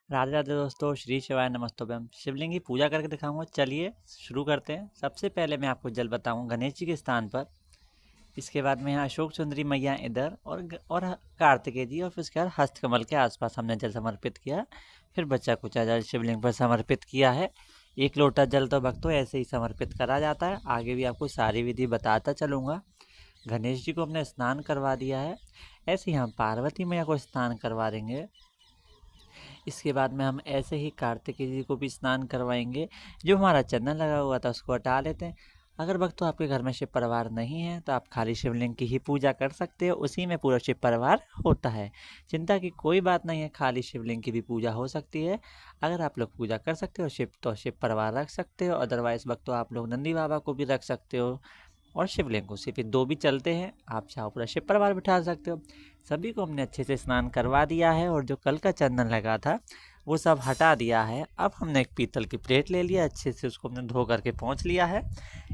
राधे राधे दोस्तों, श्री शिवाय नमस्तुभ्यम। शिवलिंग की पूजा करके दिखाऊंगा। चलिए शुरू करते हैं। सबसे पहले मैं आपको जल बताऊंगा गणेश जी के स्थान पर। इसके बाद में यहाँ अशोक सुंदरी मैया इधर और कार्तिकेय जी, और फिर उसके बाद हस्तकमल के आसपास हमने जल समर्पित किया। फिर बच्चा कुचा जल शिवलिंग पर समर्पित किया है। 1 लोटा जल तो भक्तों ऐसे ही समर्पित करा जाता है। आगे भी आपको सारी विधि बताता चलूँगा। गणेश जी को हमने स्नान करवा दिया है। ऐसे ही हम पार्वती मैया को स्नान करवा देंगे। इसके बाद में हम ऐसे ही कार्तिकेय जी को भी स्नान करवाएंगे। जो हमारा चंदन लगा हुआ था उसको हटा लेते हैं। अगर भक्तों आपके घर में शिव परिवार नहीं है तो आप खाली शिवलिंग की ही पूजा कर सकते हो, उसी में पूरा शिव परिवार होता है। चिंता की कोई बात नहीं है, खाली शिवलिंग की भी पूजा हो सकती है। अगर आप लोग पूजा कर सकते हो शिव तो शिव परिवार रख सकते हो, अदरवाइज भक्तों आप लोग नंदी बाबा को भी रख सकते हो। और शिवलिंग को सिर्फ 2 भी चलते हैं, आप चाहो पूरा शिव परिवार बिठा सकते हो। सभी को हमने अच्छे से स्नान करवा दिया है और जो कल का चंदन लगा था वो सब हटा दिया है। अब हमने एक पीतल की प्लेट ले लिया, अच्छे से उसको हमने धो करके पोंछ लिया है।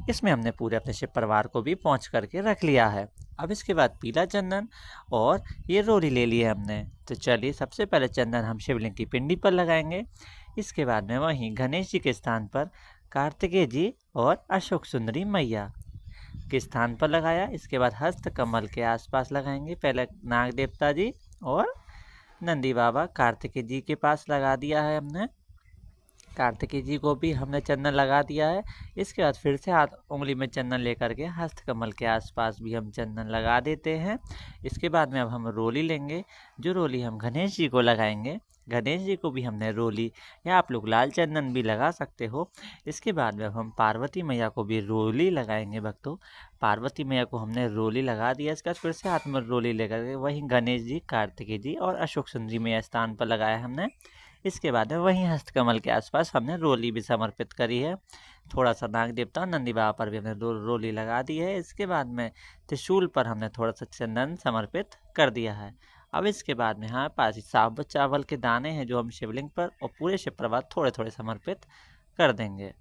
इसमें हमने पूरे अपने शिव परिवार को भी पोंछ करके रख लिया है। अब इसके बाद पीला चंदन और ये रोली ले ली है हमने। तो चलिए सबसे पहले चंदन हम शिवलिंग की पिंडी पर लगाएंगे। इसके बाद में वहीं गणेश जी के स्थान पर कार्तिकेय जी और अशोक सुंदरी मैया के स्थान पर लगाया। इसके बाद हस्त कमल के आसपास लगाएंगे। पहले नाग देवता जी और नंदी बाबा कार्तिकेय जी के पास लगा दिया है हमने। कार्तिकेय जी को भी हमने चंदन लगा दिया है। इसके बाद फिर से हाथ उंगली में चंदन लेकर के हस्त कमल के आसपास भी हम चंदन लगा देते हैं। इसके बाद में अब हम रोली लेंगे। जो रोली हम गणेश जी को लगाएंगे, गणेश जी को भी हमने रोली या आप लोग लाल चंदन भी लगा सकते हो। इसके बाद में अब हम पार्वती मैया को भी रोली लगाएंगे भक्तों। पार्वती मैया को हमने रोली लगा दिया। इसके बाद फिर से हाथ में रोली लेकर के वहीं गणेश जी, कार्तिकेय जी और अशोक सुंदरी मैया स्थान पर लगाया हमने। इसके बाद में वहीं हस्तकमल के आसपास हमने रोली भी समर्पित करी है। थोड़ा सा नाग देवता और नंदी बाबा पर भी हमने रोली लगा दी है। इसके बाद में त्रिशूल पर हमने थोड़ा सा चंदन समर्पित कर दिया है। अब इसके बाद में हमारे पास साबुत चावल के दाने हैं जो हम शिवलिंग पर और पूरे शिव परिवार थोड़े थोड़े समर्पित कर देंगे।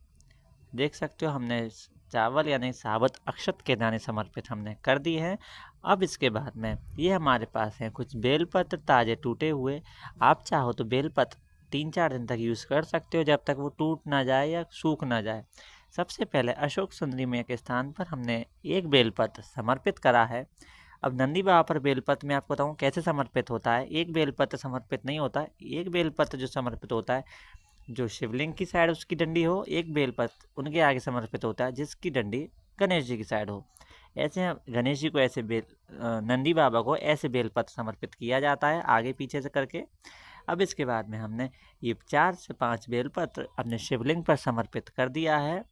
देख सकते हो हमने चावल यानी साबुत अक्षत के दाने समर्पित हमने कर दिए हैं। अब इसके बाद में ये हमारे पास हैं कुछ बेलपत्र ताज़े टूटे हुए। आप चाहो तो बेलपत्र 3-4 दिन तक यूज़ कर सकते हो, जब तक वो टूट ना जाए या सूख ना जाए। सबसे पहले अशोक सुंदरी मैया के स्थान पर हमने एक बेलपत्र समर्पित करा है। अब नंदी बाबा पर बेलपत्र मैं आपको बताऊँ कैसे समर्पित होता है। एक बेलपत्र समर्पित नहीं होता है। एक बेलपत्र जो समर्पित होता है, जो शिवलिंग की साइड उसकी डंडी हो, एक बेलपत्र उनके आगे समर्पित होता है जिसकी डंडी गणेश जी की साइड हो। ऐसे गणेश जी को ऐसे नंदी बाबा को ऐसे बेलपत्र समर्पित किया जाता है आगे पीछे से करके। अब इसके बाद में हमने ये 4 से 5 बेलपत्र अपने शिवलिंग पर समर्पित कर दिया है।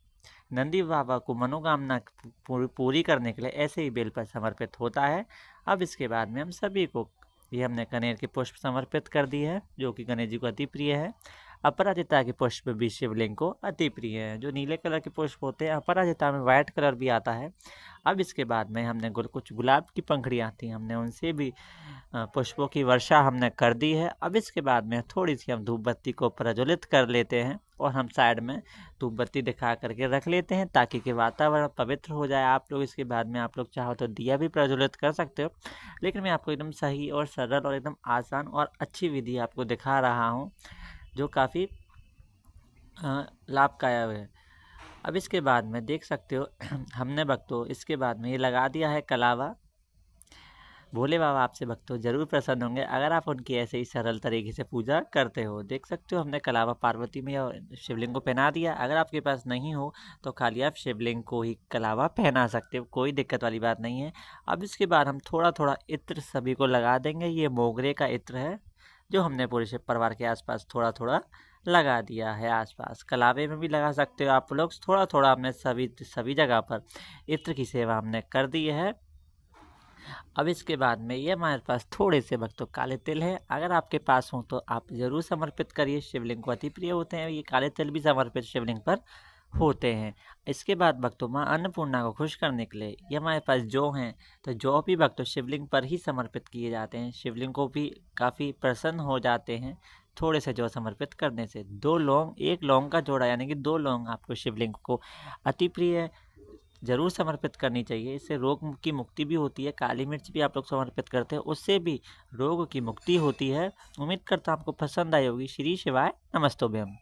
नंदी बाबा को मनोकामना पूरी करने के लिए ऐसे ही बेलपत्र समर्पित होता है। अब इसके बाद में हम सभी को ये हमने कनेर के पुष्प समर्पित कर दी है, जो कि गणेश जी को अति प्रिय है। अपराजिता के पुष्प भी शिवलिंग को अति प्रिय है। जो नीले कलर के पुष्प होते हैं, अपराजिता में वाइट कलर भी आता है। अब इसके बाद में हमने कुछ गुलाब की पंखड़ियाँ आती हैं, हमने उनसे भी पुष्पों की वर्षा हमने कर दी है। अब इसके बाद में थोड़ी सी हम धूप बत्ती को प्रज्वलित कर लेते हैं और हम साइड में धूप बत्ती दिखा करके रख लेते हैं ताकि कि वातावरण पवित्र हो जाए। आप लोग इसके बाद में आप लोग चाहो तो दिया भी प्रज्वलित कर सकते हो, लेकिन मैं आपको एकदम सही और सरल और एकदम आसान और अच्छी विधि आपको दिखा रहा हूँ जो काफ़ी लाभदायक है। अब इसके बाद में देख सकते हो हमने भक्तों इसके बाद में ये लगा दिया है कलावा। भोले बाबा आपसे भक्तों जरूर प्रसन्न होंगे अगर आप उनकी ऐसे ही सरल तरीके से पूजा करते हो। देख सकते हो हमने कलावा पार्वती में और शिवलिंग को पहना दिया। अगर आपके पास नहीं हो तो खाली आप शिवलिंग को ही कलावा पहना सकते हो, कोई दिक्कत वाली बात नहीं है। अब इसके बाद हम थोड़ा थोड़ा इत्र सभी को लगा देंगे। ये मोगरे का इत्र है जो हमने पूरे शिव परिवार के आसपास थोड़ा थोड़ा लगा दिया है। आसपास कलावे में भी लगा सकते हो आप लोग। थोड़ा थोड़ा हमने सभी जगह पर इत्र की सेवा हमने कर दी है। अब इसके बाद में ये हमारे पास थोड़े से भक्तों काले तिल है। अगर आपके पास हो तो आप ज़रूर समर्पित करिए, शिवलिंग को अति प्रिय होते हैं ये काले तिल भी समर्पित शिवलिंग पर होते हैं। इसके बाद भक्तों माँ अन्नपूर्णा को खुश करने के लिए ये हमारे पास जौ हैं, तो जौ भी भक्तों शिवलिंग पर ही समर्पित किए जाते हैं। शिवलिंग को भी काफ़ी प्रसन्न हो जाते हैं थोड़े से जौ समर्पित करने से। 2 लौंग, 1 लौंग का जोड़ा यानी कि 2 लौंग आपको शिवलिंग को अति प्रिय ज़रूर समर्पित करनी चाहिए। इससे रोग की मुक्ति भी होती है। काली मिर्च भी आप लोग समर्पित करते हैं, उससे भी रोग की मुक्ति होती है। उम्मीद करता हूँ आपको पसंद आई होगी। श्री शिवाय नमस्तुभ्यम।